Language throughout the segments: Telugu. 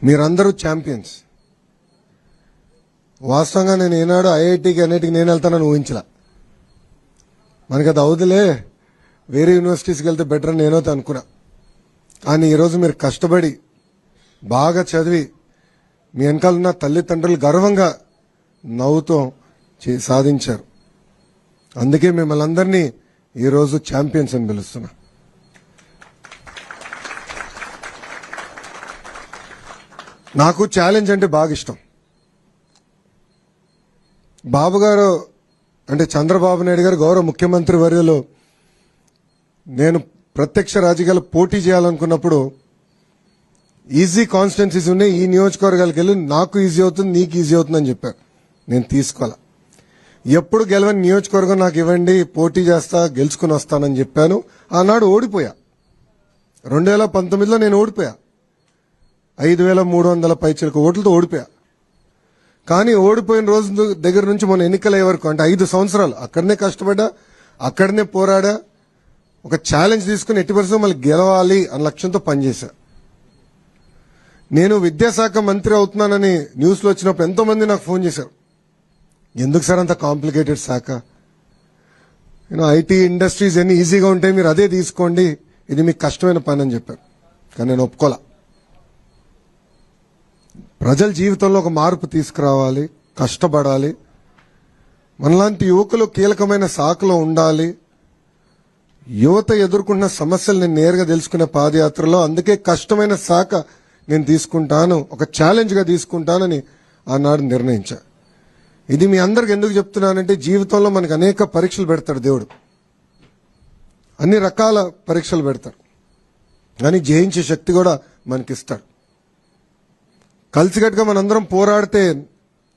మీరందరూ ఛాంపియన్స్. వాస్తవంగా నేను ఏనాడు ఐఐటికి అన్నిటికి నేను వెళ్తానని ఊహించలా. మనకి అది అవుతులే, వేరే యూనివర్సిటీస్కి వెళ్తే బెటర్ అని నేనైతే అనుకున్నా. కానీ ఈరోజు మీరు కష్టపడి బాగా చదివి మీ వెనకాల ఉన్న తల్లిదండ్రులు గర్వంగా నవ్వుతో సాధించారు. అందుకే మిమ్మల్ని అందరినీ ఈరోజు ఛాంపియన్స్ అని పిలుస్తున్నా. నాకు ఛాలెంజ్ అంటే బాగా ఇష్టం. బాబు గారు అంటే చంద్రబాబు నాయుడు గారు గౌరవ ముఖ్యమంత్రి వర్యులు నేను ప్రత్యక్ష రాజకీయాలు పోటీ చేయాలనుకున్నప్పుడు ఈజీ కాన్స్టిట్యున్సీస్ ఉన్నాయి, ఈ నియోజకవర్గాలకు వెళ్ళి నాకు ఈజీ అవుతుంది, నీకు ఈజీ అవుతుంది అని చెప్పారు. నేను తీసుకోవాలా. ఎప్పుడు గెలవని నియోజకవర్గం నాకు ఇవ్వండి, పోటీ చేస్తా, గెలుచుకుని వస్తానని చెప్పాను. ఆనాడు ఓడిపోయా. 2019లో నేను ఓడిపోయా. 5,300 పైచిలకు ఓట్లతో ఓడిపోయా. కానీ ఓడిపోయిన రోజు దగ్గర నుంచి మన ఎన్నికలయ్యే వరకు అంటే 5 సంవత్సరాలు అక్కడనే కష్టపడ్డా, అక్కడనే పోరాడా, ఒక ఛాలెంజ్ తీసుకుని ఎట్టి పరిస్థితుల్లో మళ్ళీ గెలవాలి అన్న లక్ష్యంతో పనిచేశా. నేను విద్యాశాఖ మంత్రి అవుతున్నానని న్యూస్లో వచ్చినప్పుడు ఎంతో మంది నాకు ఫోన్ చేశారు. ఎందుకు సార్ అంత కాంప్లికేటెడ్ శాఖ, ఐటీ ఇండస్ట్రీస్ ఎన్ని ఈజీగా ఉంటాయి, మీరు అదే తీసుకోండి, ఇది మీకు కష్టమైన పని అని చెప్పారు. కానీ నేను ఒప్పుకోలా. ప్రజల జీవితంలో ఒక మార్పు తీసుకురావాలి, కష్టపడాలి, మనలాంటి యువకులు కీలకమైన శాఖలో ఉండాలి, యువత ఎదుర్కొన్న సమస్యలు నేను నేరుగా తెలుసుకునే పాదయాత్రలో అందుకే కష్టమైన శాఖ నేను తీసుకుంటాను, ఒక ఛాలెంజ్గా తీసుకుంటానని ఆనాడు నిర్ణయించా. ఇది మీ అందరికి ఎందుకు చెప్తున్నానంటే జీవితంలో మనకు అనేక పరీక్షలు పెడతాడు దేవుడు, అన్ని రకాల పరీక్షలు పెడతాడు, కానీ జయించే శక్తి కూడా మనకిస్తాడు. కలిసికట్టుగా మనందరం పోరాడితే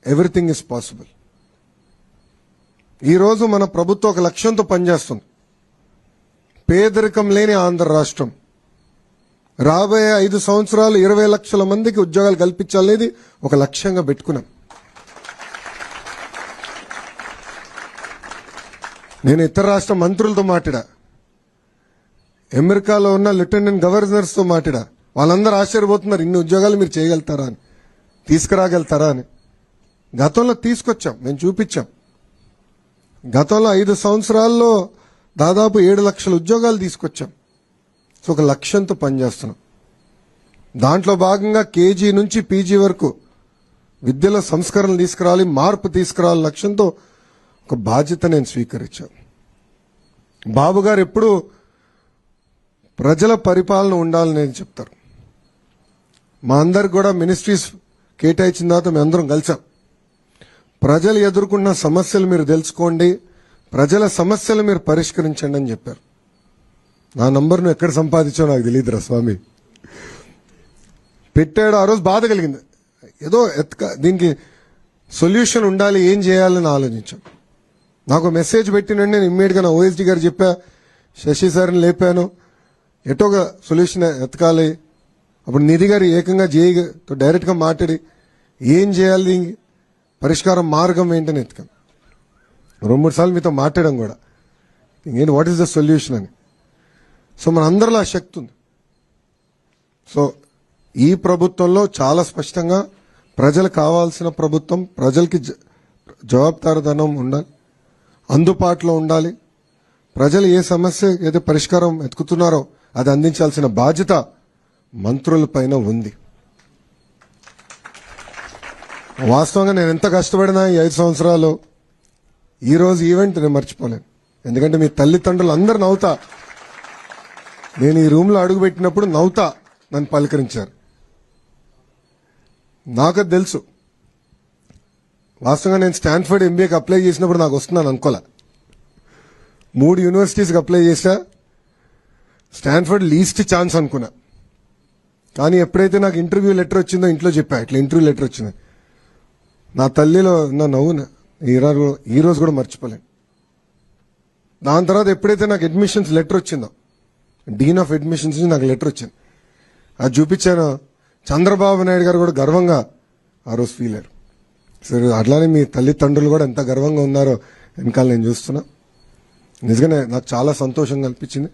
ఎవ్రీథింగ్ ఇస్ పాసిబుల్. ఈరోజు మన ప్రభుత్వం ఒక లక్ష్యంతో పనిచేస్తుంది. పేదరికం లేని ఆంధ్ర రాష్ట్రం, రాబోయే 5 సంవత్సరాలు 20 లక్షల మందికి ఉద్యోగాలు కల్పించాలనేది ఒక లక్ష్యంగా పెట్టుకున్నాం. నేను ఇతర రాష్ట్ర మంత్రులతో మాట్లాడా, అమెరికాలో ఉన్న లెఫ్టినెంట్ గవర్నర్స్తో మాట్లాడా. వాళ్ళందరూ ఆశ్చర్యపోతున్నారు, ఇన్ని ఉద్యోగాలు మీరు చేయగలుగుతారా అని, తీసుకురాగలుగుతారా అని. గతంలో తీసుకొచ్చాం, మేము చూపించాం. గతంలో 5 సంవత్సరాల్లో దాదాపు 7 లక్షల ఉద్యోగాలు తీసుకొచ్చాం. సో ఒక లక్ష్యంతో పనిచేస్తున్నాం. దాంట్లో భాగంగా కేజీ నుంచి పీజీ వరకు విద్యలో సంస్కరణలు తీసుకురావాలి, మార్పు తీసుకురావాలి లక్ష్యంతో ఒక బాధ్యత నేను స్వీకరించాను. బాబు గారు ఎప్పుడు ప్రజల పరిపాలన ఉండాలని చెప్తారు. మా అందరికి కూడా మినిస్ట్రీస్ కేటాయించిన తర్వాత మేము అందరం కలిసాం. ప్రజలు ఎదుర్కొన్న సమస్యలు మీరు తెలుసుకోండి, ప్రజల సమస్యలు మీరు పరిష్కరించండి అని చెప్పారు. నా నంబర్ నువ్వు ఎక్కడ సంపాదించావు నాకు తెలియదురా స్వామి. పెట్టాడు, ఆ రోజు బాధ కలిగింది. ఏదో దీనికి సొల్యూషన్ ఉండాలి, ఏం చేయాలని ఆలోచించాం. నాకు మెసేజ్ పెట్టినండి, నేను ఇమ్మీడియట్గా నా ఓఎస్డీ గారు చెప్పా, శశి సార్ని లేపాను, ఎటోగా సొల్యూషన్ ఎతకాలి. అప్పుడు నిధి గారు ఏకంగా జేఈతో డైరెక్ట్గా మాట్లాడి ఏం చేయాలి, పరిష్కారం మార్గం ఏంటని ఎత్తుకాం. 2-3 సార్లు మీతో మాట్లాడడం కూడా, ఏంటి వాట్ ఈస్ ద సొల్యూషన్ అని. సో మన అందరిలో ఆ శక్తి ఉంది. సో ఈ ప్రభుత్వంలో చాలా స్పష్టంగా ప్రజలకు కావాల్సిన ప్రభుత్వం, ప్రజలకి జవాబుదారీతనం ఉండాలి, అందుబాటులో ఉండాలి. ప్రజలు ఏ సమస్య ఏదో పరిష్కారం ఎత్తుకుతున్నారో అది అందించాల్సిన బాధ్యత మంత్రులపైన ఉంది. వాస్తవంగా నేను ఎంత కష్టపడినా ఈ 5 సంవత్సరాలు ఈరోజు ఈవెంట్ నేను మర్చిపోలేను. ఎందుకంటే మీ తల్లిదండ్రులు అందరు నవ్వుతా, నేను ఈ రూమ్లో అడుగుపెట్టినప్పుడు నవ్వుతా నన్ను పలకరించారు. నాకు తెలుసు, వాస్తవంగా నేను స్టాన్ఫర్డ్ ఎంబీఏకి అప్లై చేసినప్పుడు నాకు వస్తున్నాను అనుకోలే. 3 యూనివర్సిటీస్కి అప్లై చేశా, స్టాన్ఫర్డ్ లీస్ట్ ఛాన్స్ అనుకున్నా. కానీ ఎప్పుడైతే నాకు ఇంటర్వ్యూ లెటర్ వచ్చిందో ఇంట్లో చెప్పా, ఇట్లా ఇంటర్వ్యూ లెటర్ వచ్చింది. నా తల్లిలో నా నవ్వున ఈ రోజు కూడా మర్చిపోలేను. దాని తర్వాత ఎప్పుడైతే నాకు అడ్మిషన్స్ లెటర్ వచ్చిందో, డీన్ ఆఫ్ అడ్మిషన్స్ నుంచి నాకు లెటర్ వచ్చింది, అది చూపించాను. చంద్రబాబు నాయుడు గారు కూడా గర్వంగా ఆ రోజు ఫీల్ అయ్యారు. సరే అట్లానే మీ తల్లిదండ్రులు కూడా ఎంత గర్వంగా ఉన్నారో వెనకాల నేను చూస్తున్నా. నిజంగానే నాకు చాలా సంతోషంగా అనిపించింది.